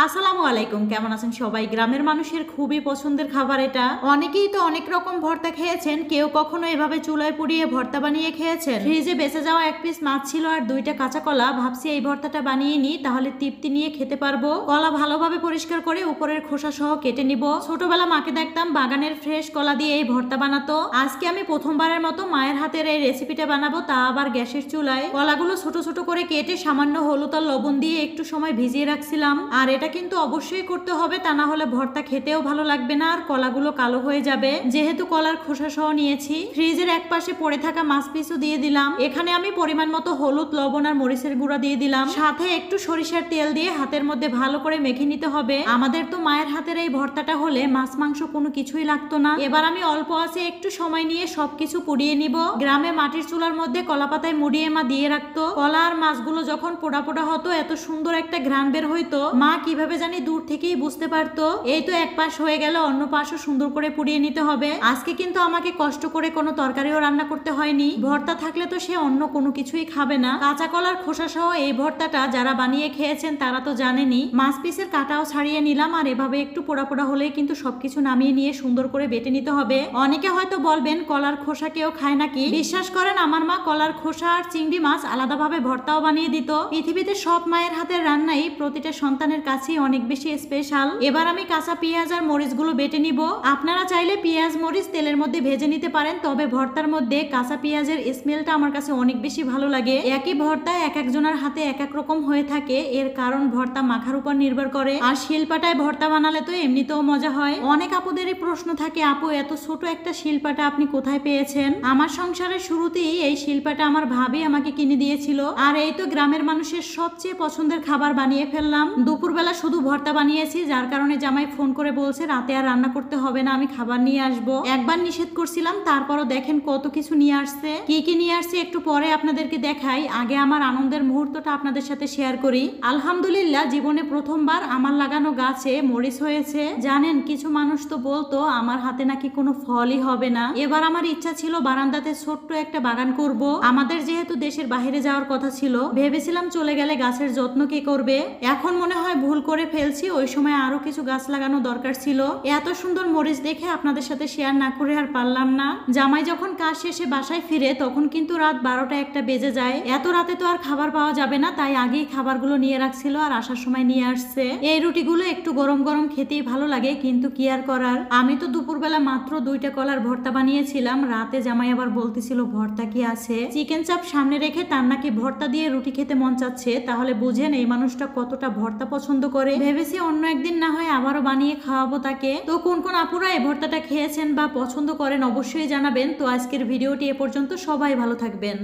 আসসালামু আলাইকুম, কেমন আছেন সবাই? গ্রামের মানুষের খুবই পছন্দের খাবার এটা। অনেকেই তো অনেক রকম ভর্তা খেয়েছেন, কেউ কখনো এভাবে চুলায় পুড়িয়ে ভর্তা বানিয়ে খেয়েছেন। ফ্রিজে বেঁচে যাওয়া এক পিস মাছ ছিল আর দুইটা কাঁচা কলা, ভাবছি এই ভর্তাটা বানিয়ে নিই, তাহলে তৃপ্তি নিয়ে খেতে পারবো। কলা ভালোভাবে পরিষ্কার করে উপরের খোসা সহ কেটে নিব। ছোটবেলা মাকে দেখতাম বাগানের ফ্রেশ কলা দিয়ে এই ভর্তা বানাতো। আজকে আমি প্রথমবারের মতো মায়ের হাতের এই রেসিপিটা বানাবো, তা আবার গ্যাসের চুলায়। কলাগুলো ছোট ছোট করে কেটে সামান্য হলুদ আর লবণ দিয়ে একটু সময় ভিজিয়ে রাখছিলাম। আর এটা কিন্তু অবশ্যই করতে হবে, তা না হলে ভর্তা খেতেও ভালো লাগবে না আর কলাগুলো কালো হয়ে যাবে। যেহেতু কলার খোসা সহ নিয়েছি, ফ্রিজের এক পাশে পড়ে থাকা মাছ পিসও দিয়ে দিলাম। এখানে আমি পরিমাণ মতো হলুদ, লবণ আর মরিচের গুঁড়া দিয়ে দিলাম, সাথে একটু সরিষার তেল দিয়ে হাতের মধ্যে ভালো করে মেখে নিতে হবে। আমাদের তো মায়ের হাতের এই ভর্তাটা হলে মাছ মাংস কোনো কিছুই লাগতো না। এবার আমি অল্প আছে একটু সময় নিয়ে সবকিছু পুড়িয়ে নিব। গ্রামে মাটির চুলার মধ্যে কলা পাতায় মুড়িয়ে মা দিয়ে রাখতো। কলা আর মাছগুলো যখন পোড়া পোড়া হতো, এত সুন্দর একটা ঘ্রাণ বের হইতো, মা কিভাবে জানি দূর থেকেই বুঝতে পারতো। এই তো এক পাশ হয়ে গেল, অন্য পাশও সুন্দর করে পুড়িয়ে নিতে হবে। আজকে কিন্তু আমাকে কষ্ট করে কোনো তরকারিও রান্না করতে হয়নি। ভর্তা থাকলে তো সে অন্য কোনো কিছুই খাবে না। কাঁচা কলার খোসা সহ এই ভর্তাটা যারা বানিয়ে খেয়েছেন তারা তো জানেনই। মাছ পিসের কাটাও ছাড়িয়ে নিলাম, আর এভাবে একটু পোড়া পোড়া হলেই কিন্তু সবকিছু নামিয়ে নিয়ে সুন্দর করে বেটে নিতে হবে। অনেকে হয়তো বলবেন কলার খোসা কেউ খায় নাকি? বিশ্বাস করেন, আমার মা কলার খোসা আর চিংড়ি মাছ আলাদাভাবে ভর্তাও বানিয়ে দিত। পৃথিবীতে সব মায়ের হাতের রান্নাই প্রতিটা সন্তানের কাছেই অনেক বেশি স্পেশাল। এবার আমি কাঁচা পেঁয়াজ আর মরিচগুলো বেটে নিব। আপনারা চাইলে পেঁয়াজ মরিচ তেলের মধ্যে ভেজে নিতে পারেন, তবে ভর্তার মধ্যে কাঁচা পেঁয়াজের স্মেলটা আমার কাছে অনেক বেশি ভালো লাগে। একই ভর্তা এক একজনের হাতে এক এক রকম হয়ে থাকে, এর কারণ ভর্তা মাখার উপর নির্ভর করে। আর শিলপাটায় ভর্তা বানালে তো এমনিতেও মজা হয়। অনেক আপুদেরই প্রশ্ন থাকে, আপু এত ছোট একটা শিলপাটা আপনি কোথায় পেয়েছেন? আমার সংসারের শুরুতেই এই শিলপাটা আমার ভাবি আমাকে কিনে দিয়েছিল। আর এই তো গ্রামের মানুষের সবচেয়ে পছন্দের খাবার বানিয়ে ফেললাম। দুপুরবেলা শুধু ভর্তা বানিয়েছি, যার কারণে জামাই ফোন করে বলছে রাতে আর রান্না করতে হবে না, আমি খাবার নিয়ে আসবো। একবার নিষেধ করছিলাম, তারপরও দেখেন কত কিছু নিয়ে আসছে। কি কি নিয়ে আসছে একটু পরে আপনাদেরকে দেখাই, আগে আমার আনন্দের মুহূর্তটা আপনাদের সাথে শেয়ার করি। আলহামদুলিল্লাহ, জীবনে প্রথমবার আমার লাগানো গাছে মরিচ হয়েছে। জানেন, কিছু মানুষ তো বলতো আমার হাতে নাকি কোনো ফলই হবে না। এবার আমার ইচ্ছা ছিল বারান্দাতে ছোট্ট একটা বাগান করব। আমাদের যেহেতু দেশের বাইরে যাওয়ার কথা ছিল, ভেবেছিলাম চলে গেলে গাছের যত্ন কে করবে। এখন মনে হয় ভুল করে ফেলছি, ওই সময় আরো কিছু গাছ লাগানো দরকার ছিল। এত সুন্দর মরিচ দেখে আপনাদের সাথে শেয়ার না করে আর পারলাম না। জামাই যখন কাজ শেষে বাসায় ফিরে তখন কিন্তু রাত 12টা-1টা বেজে যায়। এত রাতে তো আর খাবার পাওয়া যাবে না, তাই আগেই খাবারগুলো নিয়ে রাখছিল আর আসার সময় নিয়ে আসছে। এই রুটিগুলো একটু গরম গরম খেতেই ভালো লাগে, কিন্তু কি আর করার। আমি তো দুপুরবেলা মাত্র 2টা কলার ভর্তা বানিয়েছিলাম, রাতে জামাই আবার বলতেছিল ভর্তা কি আছে। চিকেন চাপ সামনে রেখে তার নাকি ভর্তা দিয়ে রুটি খেতে মন চাচ্ছে, তাহলে বুঝেন এই মানুষটা কতটা ভর্তা পছন্দ করে। ভেবেছি অন্য একদিন না হয় আবারও বানিয়ে খাওয়াবো তাকে। তো কোন কোন আপুরা এই ভর্তাটা খেয়েছেন বা পছন্দ করেন অবশ্যই জানাবেন। তো আজকের ভিডিওটি এ পর্যন্ত, সবাই ভালো থাকবেন।